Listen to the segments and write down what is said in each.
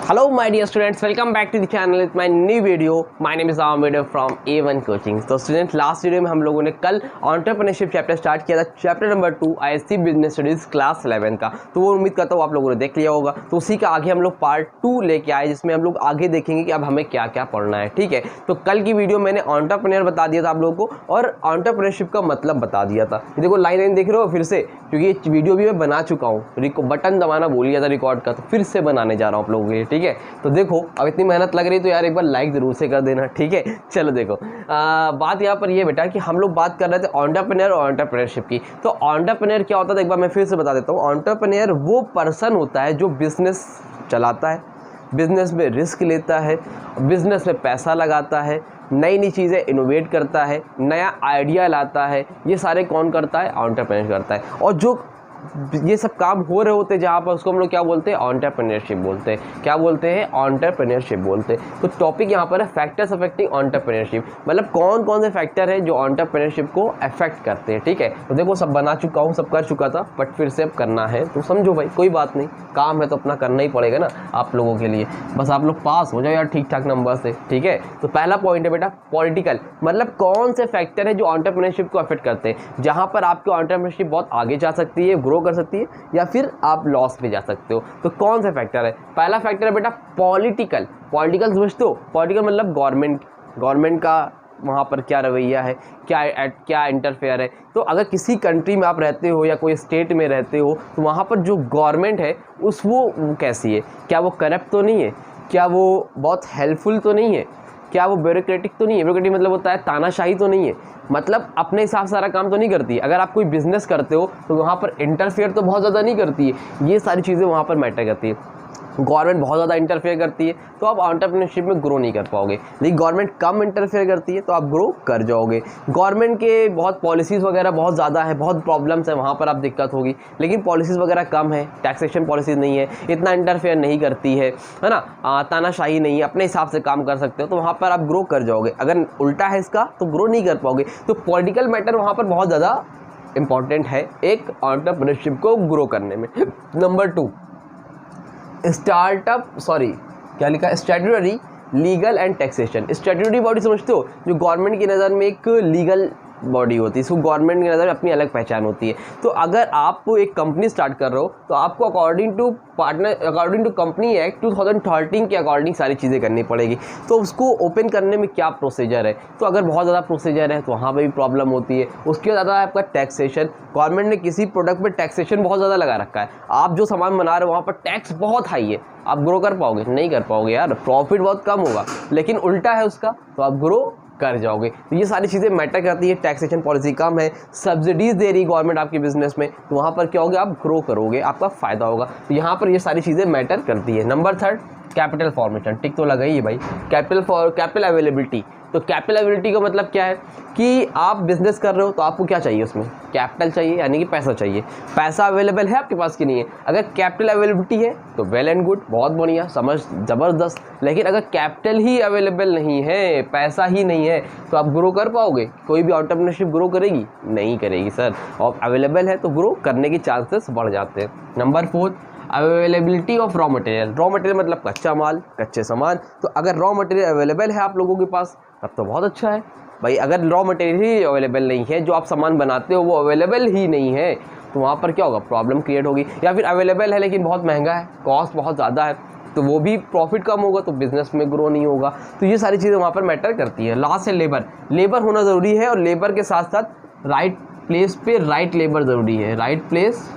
Hello my dear students, welcome back to the channel with my new video. My name is Amir from A1 Coaching. तो student last video में हम लोगों ने कल entrepreneurship chapter start किया था, chapter number 2 ISC business studies class 11 का। तो वो उम्मीद करता हूँ आप लोगों ने देख लिया होगा। तो उसी का आगे हम लोग पार्ट 2 लेके आए, जिसमें हम लोग आगे देखेंगे कि अब हमें क्या क्या पढ़ना है। ठीक है, तो कल की वीडियो मैंने एंटरप्रेन्योर बता दिया था आप लोगों को और एंटरप्रेन्योरशिप का मतलब बता दिया था। देखो लाइन देख रहे हो फिर से, क्योंकि ये वीडियो भी मैं बना चुका हूँ, बटन दबाना भूल गया था रिकॉर्ड का, तो फिर से बनाने जा रहा हूँ आप लोगों के लिए। ठीक है, तो देखो अब इतनी मेहनत लग रही तो यार एक बार लाइक जरूर से कर देना। ठीक है, चलो देखो बात यहाँ पर ये बेटा कि हम लोग बात कर रहे थे एंटरप्रेन्योर और एंटरप्रेन्योरशिप की। तो एंटरप्रेन्योर क्या होता है, एक बार मैं फिर से बता देता हूँ। एंटरप्रेन्योर वो पर्सन होता है जो बिजनेस चलाता है, बिजनेस में रिस्क लेता है, बिजनेस में पैसा लगाता है, नई नई चीज़ें इनोवेट करता है, नया आइडिया लाता है। ये सारे कौन करता है? एंटरप्रेन्योर करता है। और जो ये सब काम हो रहे होते हैं जहाँ पर, उसको हम लोग क्या बोलते हैं? एंटरप्रेन्योरशिप बोलते हैं। क्या बोलते हैं? एंटरप्रेन्योरशिप बोलते हैं। तो टॉपिक यहाँ पर है फैक्टर्स अफेक्टिंग एंटरप्रेन्योरशिप, मतलब कौन कौन से फैक्टर है जो एंटरप्रेन्योरशिप को अफेक्ट करते हैं। ठीक है, तो देखो सब बना चुका हूँ, सब कर चुका था, बट फिर से अब करना है तो समझो भाई, कोई बात नहीं, काम है तो अपना करना ही पड़ेगा ना आप लोगों के लिए। बस आप लोग पास हो जाओ यार ठीक ठाक नंबर से। ठीक है, तो पहला पॉइंट है बेटा पॉलिटिकल, मतलब कौन से फैक्टर है जो एंटरप्रेन्योरशिप को अफेक्ट करते हैं, जहाँ पर आपकी एंटरप्रेन्योरशिप बहुत आगे जा सकती है, ग्रो कर सकती है, या फिर आप लॉस पे जा सकते हो। तो कौन सा फैक्टर है? पहला फैक्टर है बेटा पॉलिटिकल। पॉलिटिकल समझते हो? पॉलिटिकल मतलब गवर्नमेंट का वहाँ पर क्या रवैया है, क्या इंटरफेयर है। तो अगर किसी कंट्री में आप रहते हो या कोई स्टेट में रहते हो, तो वहाँ पर जो गवर्नमेंट है वो कैसी है? क्या वो करप्ट तो नहीं है? क्या वो बहुत हेल्पफुल तो नहीं है? क्या वो ब्यूरोक्रेटिक तो नहीं है? ब्यूरोक्रेटिक मतलब होता है तानाशाही तो नहीं है, मतलब अपने हिसाब से सारा काम तो नहीं करती है। अगर आप कोई बिजनेस करते हो तो वहाँ पर इंटरफेयर तो बहुत ज़्यादा नहीं करती है। ये सारी चीज़ें वहाँ पर मैटर करती है। गवर्नमेंट बहुत ज़्यादा इंटरफेयर करती है तो आप एंटरप्रेन्योरशिप में ग्रो नहीं कर पाओगे, लेकिन गवर्नमेंट कम इंटरफेयर करती है तो आप ग्रो कर जाओगे। गवर्नमेंट के बहुत पॉलिसीज़ वगैरह बहुत ज़्यादा है, बहुत प्रॉब्लम्स है, वहाँ पर आप दिक्कत होगी। लेकिन पॉलिसीज़ वगैरह कम है, टैक्सेशन पॉलिसीज़ नहीं है, इतना इंटरफेयर नहीं करती है ना, तानाशाही नहीं है, अपने हिसाब से काम कर सकते हो, तो वहाँ पर आप ग्रो कर जाओगे। अगर उल्टा है इसका तो ग्रो नहीं कर पाओगे। तो पॉलिटिकल मैटर वहाँ पर बहुत ज़्यादा इंपॉर्टेंट है एक एंटरप्रेन्योरशिप को ग्रो करने में। नंबर 2 क्या लिखा? Statutory, legal and taxation. Statutory body समझते हो? जो गवर्नमेंट की नज़र में एक लीगल बॉडी होती है, इसको गवर्नमेंट की नज़र में अपनी अलग पहचान होती है। तो अगर आप एक कंपनी स्टार्ट कर रहे हो तो आपको अकॉर्डिंग टू कंपनी एक्ट 2013 के अकॉर्डिंग सारी चीज़ें करनी पड़ेगी। तो उसको ओपन करने में क्या प्रोसीजर है? तो अगर बहुत ज़्यादा प्रोसीजर है तो वहाँ पर भी प्रॉब्लम होती है। उसके बाद आता है आपका टैक्सेशन। गवर्नमेंट ने किसी प्रोडक्ट पर टैक्सेशन बहुत ज़्यादा लगा रखा है, आप जो सामान बना रहे हो वहाँ पर टैक्स बहुत हाई है, आप ग्रो कर पाओगे? नहीं कर पाओगे यार, प्रॉफिट बहुत कम होगा। लेकिन उल्टा है उसका तो आप ग्रो कर जाओगे। तो ये सारी चीज़ें मैटर करती है। टैक्सेशन पॉलिसी कम है, सब्सिडीज दे रही गवर्नमेंट आपके बिजनेस में, तो वहाँ पर क्या होगा? आप ग्रो करोगे, आपका फ़ायदा होगा। तो यहाँ पर ये सारी चीज़ें मैटर करती है। नंबर 3 कैपिटल फॉर्मेशन, टिक तो लगा ही भाई। Capital availability. तो कैपिटल अवेलेबिलिटी का मतलब क्या है कि आप बिजनेस कर रहे हो तो आपको क्या चाहिए? उसमें कैपिटल चाहिए, यानी कि पैसा चाहिए। पैसा अवेलेबल है आपके पास कि नहीं है? अगर कैपिटल अवेलेबिलिटी है तो वेल एंड गुड, बहुत बढ़िया, समझ ज़बरदस्त। लेकिन अगर कैपिटल ही अवेलेबल नहीं है, पैसा ही नहीं है, तो आप ग्रो कर पाओगे? कोई भी एंटरप्रेन्योरशिप ग्रो करेगी? नहीं करेगी सर। और अवेलेबल है तो ग्रो करने के चांसेस बढ़ जाते हैं। Number 4 availability of raw material. Raw material मतलब कच्चा माल, कच्चे सामान। तो अगर रॉ मटेरियल अवेलेबल है आप लोगों के पास तब तो बहुत अच्छा है भाई। अगर रॉ मटेरियल ही अवेलेबल नहीं है, जो आप सामान बनाते हो वो अवेलेबल ही नहीं है, तो वहाँ पर क्या होगा? प्रॉब्लम क्रिएट होगी। या फिर अवेलेबल है लेकिन बहुत महंगा है, कॉस्ट बहुत ज़्यादा है, तो वो भी प्रॉफिट कम होगा, तो बिजनेस में ग्रो नहीं होगा। तो ये सारी चीज़ें वहाँ पर मैटर करती है। लास्ट है लेबर होना ज़रूरी है, और लेबर के साथ साथ राइट प्लेस पे राइट लेबर ज़रूरी है। राइट प्लेस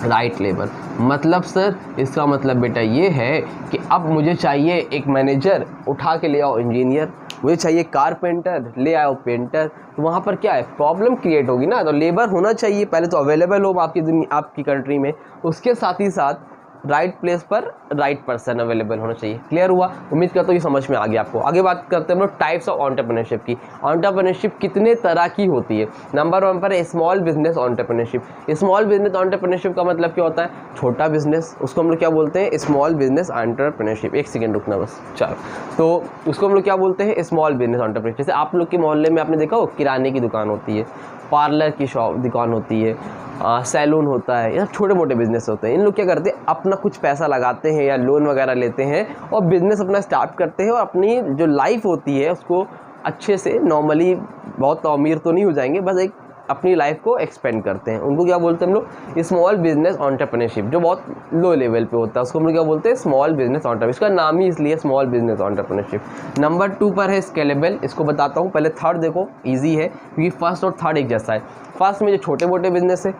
राइट लेबर मतलब सर, इसका मतलब बेटा ये है कि अब मुझे चाहिए एक मैनेजर, उठा के ले आओ इंजीनियर, मुझे चाहिए कारपेंटर, ले आओ पेंटर। तो वहाँ पर क्या है? प्रॉब्लम क्रिएट होगी ना। तो लेबर होना चाहिए, पहले तो अवेलेबल हो आपकी कंट्री में, उसके साथ ही साथ राइट प्लेस पर राइट पर्सन अवेलेबल होना चाहिए। क्लियर हुआ? उम्मीद करता हूँ ये समझ में आ गया आपको। आगे बात करते हैं हम लोग टाइप्स ऑफ एंटरप्रेन्योरशिप की। एंटरप्रेन्योरशिप कितने तरह की होती है? नंबर 1 पर है small business entrepreneurship. Small business entrepreneurship का मतलब क्या होता है? छोटा बिजनेस, उसको हम लोग क्या बोलते हैं? Small business entrepreneurship. एक सेकेंड रुकना बस, चलो। तो उसको हम लोग क्या बोलते हैं? Small business entrepreneurship. जैसे आप लोग के मोहल्ले में आपने देखा हो किराने की दुकान होती है, पार्लर की शॉप दुकान होती है, सैलून होता है, या छोटे मोटे बिजनेस होते हैं, इन लोग क्या करते हैं अपना कुछ पैसा लगाते हैं या लोन वगैरह लेते हैं और बिज़नेस अपना स्टार्ट करते हैं और अपनी जो लाइफ होती है उसको अच्छे से नॉर्मली, बहुत अमीर तो नहीं हो जाएंगे, बस एक अपनी लाइफ को एक्सपेंड करते हैं। उनको क्या बोलते हैं हम लोग? स्मॉल बिजनेस एंटरप्रेन्योरशिप, जो बहुत लो लेवल पे होता है उसको हम लोग क्या बोलते हैं? Small business entrepreneurship. इसका नाम ही इसलिए स्मॉल बिजनेस एंटरप्रेन्योरशिप। नंबर 2 पर है स्केलेबल। इसको बताता हूँ, पहले थर्ड देखो, ईजी है क्योंकि फर्स्ट और थर्ड एक जैसा है। फर्स्ट में जो छोटे मोटे बिजनेस है,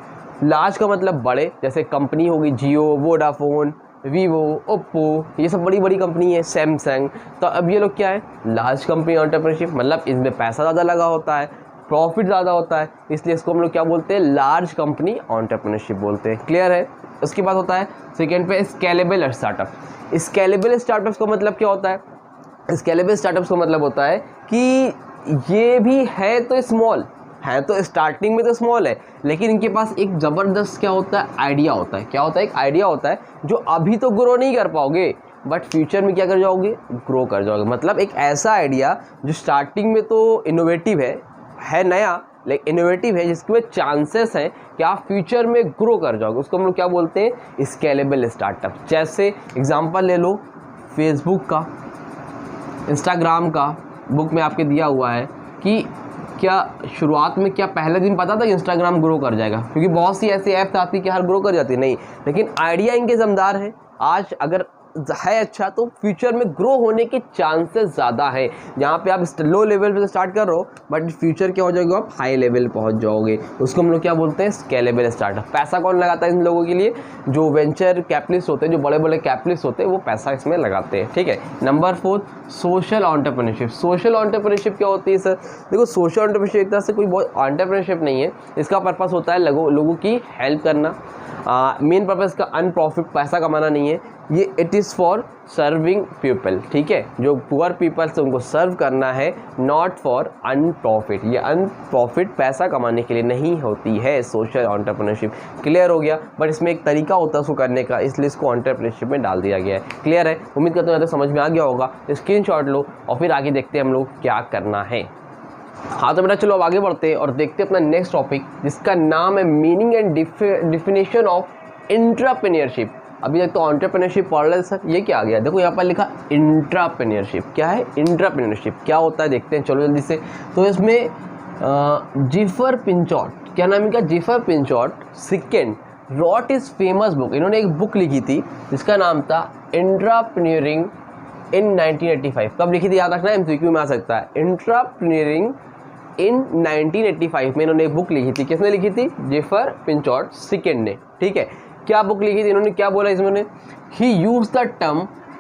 लार्ज का मतलब बड़े, जैसे कंपनी होगी जियो, वोडाफोन, वीवो, ओप्पो, ये सब बड़ी बड़ी कंपनी है, सैमसंग। तो अब ये लोग क्या है? लार्ज कंपनी एंटरप्रेन्योरशिप, मतलब इसमें पैसा ज़्यादा लगा होता है, प्रॉफिट ज़्यादा होता है, इसलिए इसको हम लोग क्या बोलते हैं? लार्ज कंपनी एंटरप्रेन्योरशिप बोलते हैं। क्लियर है? उसके बाद होता है सेकेंड पे स्केलेबल स्टार्टअप। स्केलेबल स्टार्टअप्स का मतलब क्या होता है? स्केलेबल स्टार्टअप्स का मतलब होता है कि ये भी है तो स्मॉल है, तो स्टार्टिंग में तो स्मॉल है, लेकिन इनके पास एक ज़बरदस्त क्या होता है? आइडिया होता है। क्या होता है? एक आइडिया होता है जो अभी तो ग्रो नहीं कर पाओगे, बट फ्यूचर में क्या कर जाओगे? ग्रो कर जाओगे। मतलब एक ऐसा आइडिया जो स्टार्टिंग में तो इनोवेटिव है नया, लेकिन इनोवेटिव है, जिसके में चांसेस हैं कि आप फ्यूचर में ग्रो कर जाओगे, उसको हम लोग क्या बोलते हैं? Scalable startup. जैसे एग्जांपल ले लो फेसबुक का, इंस्टाग्राम का। बुक में आपके दिया हुआ है कि क्या शुरुआत में क्या पहले दिन पता था कि इंस्टाग्राम ग्रो कर जाएगा? क्योंकि बहुत सी ऐसी ऐप्स आती कि हर ग्रो कर जाती, नहीं, लेकिन आइडिया इनके दमदार है। आज अगर है अच्छा तो फ्यूचर में ग्रो होने के चांसेस ज़्यादा है। जहाँ पे आप लो लेवल पे स्टार्ट कर रहे हो, बट फ्यूचर क्या हो जाएगा? आप हाई लेवल पहुँच जाओगे। उसको हम लोग क्या बोलते हैं? Scalable startup. पैसा कौन लगाता है इन लोगों के लिए? जो वेंचर कैपिटलिस्ट होते हैं, जो बड़े बड़े कैपिटलिस्ट होते हैं, वो पैसा इसमें लगाते हैं। ठीक है। Number 4 social entrepreneurship. Social entrepreneurship क्या होती है सर? देखो, सोशल एंटरप्रेन्योरशिप एक तरह से कोई बहुत एंटरप्रेन्योरशिप नहीं है। इसका पर्पस होता है लोगों की हेल्प करना। मेन पर्पस का अनप्रॉफिट पैसा कमाना नहीं है, ये it is for serving people. ठीक है, जो पुअर पीपल से उनको सर्व करना है, नॉट फॉर अनप्रॉफिट। ये अनप्रॉफिट पैसा कमाने के लिए नहीं होती है सोशल एंटरप्रेन्योरशिप। क्लियर हो गया? बट इसमें एक तरीका होता है उसको करने का, इसलिए इसको एंटरप्रेन्योरशिप में डाल दिया गया है। क्लियर है? उम्मीद करता हूँ तो समझ में आ गया होगा। स्क्रीनशॉट लो और फिर आगे देखते हैं हम लोग क्या करना है। हाँ तो बेटा चलो अब आगे बढ़ते हैं और देखते हैं अपना नेक्स्ट टॉपिक, जिसका नाम है meaning and definition of entrepreneurship. अभी तक तो एंटरप्रेन्योरशिप पढ़ रहे सर, ये क्या आ गया? देखो यहाँ पर लिखा एंटरप्रेन्योरशिप। क्या है एंटरप्रेन्योरशिप? क्या होता है देखते हैं, चलो जल्दी से। तो इसमें जेफर पिंचॉट, क्या नाम इनका? Jeffer Pinchot second wrote is famous book. इन्होंने एक बुक लिखी थी जिसका नाम था एंटरप्रेन्योरिंग इन 1985। कब लिखी थी याद रखना, एमसीक्यू में आ सकता है। एंटरप्रेन्योरिंग इन 1985 में इन्होंने एक बुक लिखी थी। किसने लिखी थी? जेफर पिंचॉट सेकेंड ने। ठीक है, क्या बुक लिखी थी इन्होंने? क्या बोला इसमें? ही यूज द टर्म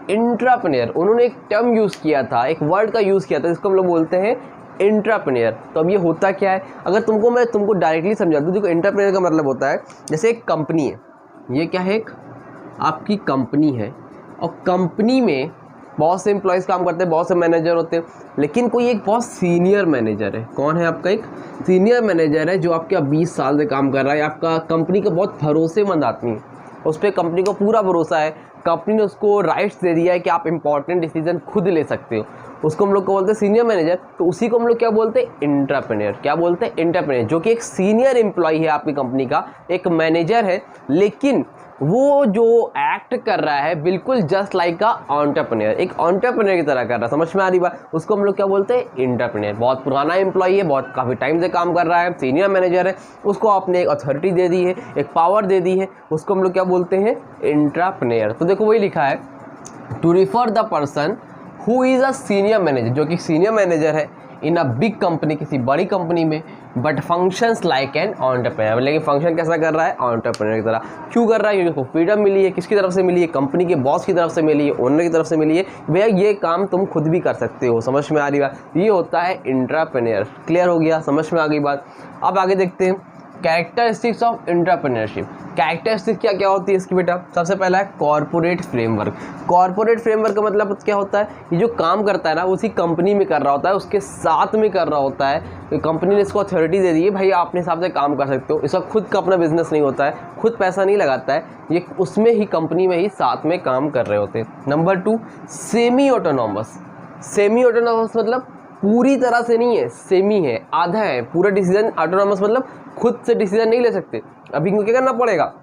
एंटरप्रेन्योर। उन्होंने एक टर्म यूज़ किया था, एक वर्ड का यूज़ किया था, जिसको हम लोग बोलते हैं एंटरप्रेन्योर। तो अब ये होता क्या है? अगर तुमको डायरेक्टली समझा दूँ, देखो एंटरप्रेन्योर का मतलब होता है जैसे एक कंपनी है, ये क्या है? एक आपकी कंपनी है और कंपनी में बहुत से एम्प्लॉयज़ काम करते हैं, बहुत से मैनेजर होते हैं, लेकिन कोई एक बहुत सीनियर मैनेजर है। कौन है आपका? एक सीनियर मैनेजर है जो आपका 20 साल से काम कर रहा है, आपका कंपनी का बहुत भरोसेमंद आदमी है, उस पर कंपनी को पूरा भरोसा है, कंपनी ने उसको राइट्स दे दिया है कि आप इंपॉर्टेंट डिसीजन खुद ले सकते हो, उसको हम लोग को बोलते हैं सीनियर मैनेजर। तो उसी को हम लोग क्या बोलते हैं? एंटरप्रेन्योर। क्या बोलते हैं? एंटरप्रेन्योर, जो कि एक सीनियर एम्प्लॉय है आपकी कंपनी का, एक मैनेजर है, लेकिन वो जो एक्ट कर रहा है बिल्कुल जस्ट लाइक अ एंटरप्रेन्योर, एक एंटरप्रेन्योर की तरह कर रहा है। समझ में आ रही बात? उसको हम लोग क्या बोलते हैं? एंटरप्रेन्योर। बहुत पुराना एम्प्लॉय है, बहुत काफ़ी टाइम से काम कर रहा है, सीनियर मैनेजर है, उसको आपने एक अथॉरिटी दे दी है, एक पावर दे दी है, उसको हम लोग क्या बोलते हैं? एंटरप्रेन्योर। तो देखो वही लिखा है, to refer the person who is a senior manager, जो कि सीनियर मैनेजर है इन अ बिग कंपनी, किसी बड़ी कंपनी में, but functions like an entrepreneur. लेकिन फंक्शन कैसा कर रहा है? एंटरप्रेन्योर की तरह। क्यों कर रहा है? क्योंकि उसको फ्रीडम मिली है। किसकी तरफ से मिली है? कंपनी के बॉस की तरफ से मिली है, ओनर की तरफ से मिली है। भैया ये काम तुम खुद भी कर सकते हो। समझ में आ रही बात? ये होता है एंटरप्रेन्योर। क्लियर हो गया? समझ में आ गई बात? अब आगे देखते हैं कैरेक्टरिस्टिक्स ऑफ एंटरप्रेन्योरशिप। कैरेक्टरिस्टिक क्या क्या होती है इसकी बेटा? सबसे पहला है कॉर्पोरेट फ्रेमवर्क। कॉर्पोरेट फ्रेमवर्क का मतलब क्या होता है? ये जो काम करता है ना, उसी कंपनी में कर रहा होता है, उसके साथ में कर रहा होता है। तो कंपनी ने इसको अथॉरिटी दे दी है, भाई आप अपने हिसाब से काम कर सकते हो। इसका खुद का अपना बिजनेस नहीं होता है, खुद पैसा नहीं लगाता है, ये उसमें ही कंपनी में ही साथ में काम कर रहे होते हैं। Number 2 semi autonomous. Semi autonomous मतलब पूरी तरह से नहीं है, सेमी है, आधा है। पूरा डिसीजन ऑटोनॉमस मतलब खुद से डिसीजन नहीं ले सकते, अभी इनको क्या करना पड़ेगा,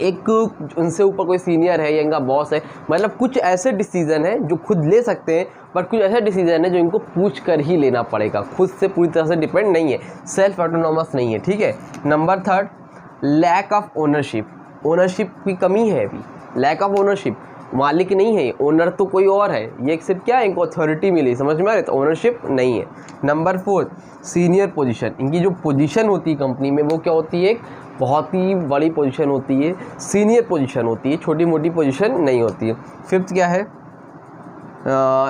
एक उनसे ऊपर कोई सीनियर है या इनका बॉस है, मतलब कुछ ऐसे डिसीजन है जो खुद ले सकते हैं, बट कुछ ऐसे डिसीजन है जो इनको पूछ कर ही लेना पड़ेगा, खुद से पूरी तरह से डिपेंड नहीं है, सेल्फ ऑटोनोमस नहीं है, ठीक है। Number 3, lack of ownership, ownership की कमी है अभी, लैक ऑफ ओनरशिप, मालिक नहीं है, ओनर तो कोई और है, ये सिर्फ क्या है, इनको अथॉरिटी मिली, समझ में आ रही, तो ओनरशिप नहीं है। नंबर 4, सीनियर पोजीशन, इनकी जो पोजीशन होती है कंपनी में वो क्या होती है, एक बहुत ही बड़ी पोजीशन होती है, सीनियर पोजीशन होती है, छोटी मोटी पोजीशन नहीं होती है। 5th क्या है,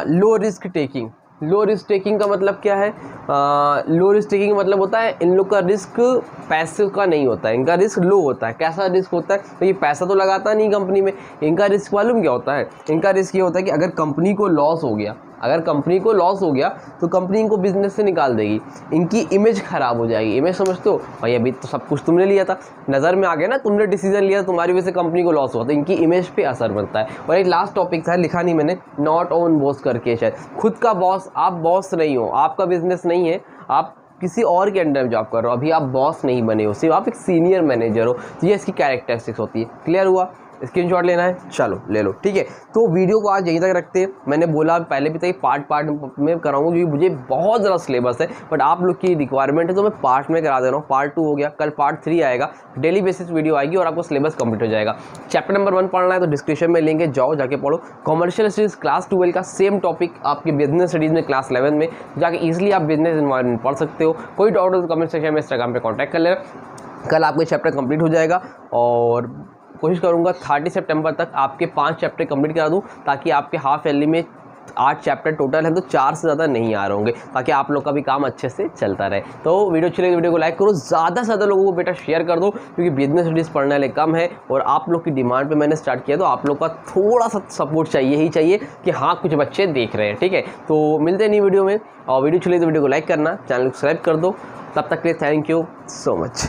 low risk taking, low risk taking का मतलब क्या है, लो रिस्क टेकिंग का मतलब होता है इन लोग का रिस्क पैसे का नहीं होता है, इनका रिस्क लो होता है। कैसा रिस्क होता है, तो ये पैसा तो लगाता नहीं कंपनी में, इनका रिस्क मालूम क्या होता है, इनका रिस्क ये होता है कि अगर कंपनी को लॉस हो गया, अगर कंपनी को लॉस हो गया तो कंपनी इनको बिजनेस से निकाल देगी, इनकी इमेज खराब हो जाएगी। इमेज समझते हो भाई, अभी तो सब कुछ तुमने लिया था, नज़र में आ गया ना, तुमने डिसीजन लिया, तुम्हारी वजह से कंपनी को लॉस हुआ, तो इनकी इमेज पे असर बनता है। और एक लास्ट टॉपिक था, लिखा नहीं मैंने, नॉट ओन बॉस करके, शायद खुद का बॉस, आप बॉस नहीं हो, आपका बिजनेस नहीं है, आप किसी और के अंडर में जॉब कर रहे हो, अभी आप बॉस नहीं बने हो, सिर्फ आप एक सीनियर मैनेजर हो, तो ये इसकी कैरेक्टरिस्टिक्स होती है। क्लियर हुआ, स्क्रीनशॉट लेना है, चलो ले लो, ठीक है। तो वीडियो को आज यहीं तक रखते हैं, मैंने बोला पहले भी था कि पार्ट में कराऊंगा क्योंकि मुझे बहुत ज़्यादा सिलेबस है, बट आप लोग की रिक्वायरमेंट है तो मैं पार्ट में करा दे रहा हूँ। पार्ट 2 हो गया, कल पार्ट 3 आएगा, डेली बेसिस वीडियो आएगी और आपको सिलेबस कंप्लीट हो जाएगा। चैप्टर नंबर 1 पढ़ना है तो डिस्क्रिप्शन में लिंक है, जाओ जाके पढ़ो। कॉमर्शियल स्टडीज़ क्लास 12 का सेम टॉपिक आपके बिजनेस स्टडीज़ में क्लास 11 में जाके ईजिली आप बिजनेस एनवायरमेंट पढ़ सकते हो। कोई डाउट हो तो कमेंट सेक्शन में इंस्टाग्राम पर कॉन्टैक्ट कर लेना। कल आपका चैप्टर कंप्लीट हो जाएगा और कोशिश करूंगा 30 सितंबर तक आपके 5 चैप्टर कंप्लीट करा दूं, ताकि आपके हाफ ईयरली में 8 चैप्टर टोटल है, तो 4 से ज़्यादा नहीं आ रहे होंगे, ताकि आप लोग का भी काम अच्छे से चलता रहे। तो वीडियो अच्छी लगी वीडियो को लाइक करो, ज़्यादा से ज़्यादा लोगों को बेटा शेयर कर दो, क्योंकि बिजनेस स्टडीज़ पढ़ने वाले कम है और आप लोग की डिमांड पे मैंने स्टार्ट किया, तो आप लोग का थोड़ा सा सपोर्ट चाहिए ही चाहिए कि हाँ कुछ बच्चे देख रहे हैं, ठीक है। तो मिलते हैं नई वीडियो में, और वीडियो अच्छी लगी तो वीडियो को लाइक करना, चैनल को सब्सक्राइब कर दो। तब तक के लिए थैंक यू सो मच।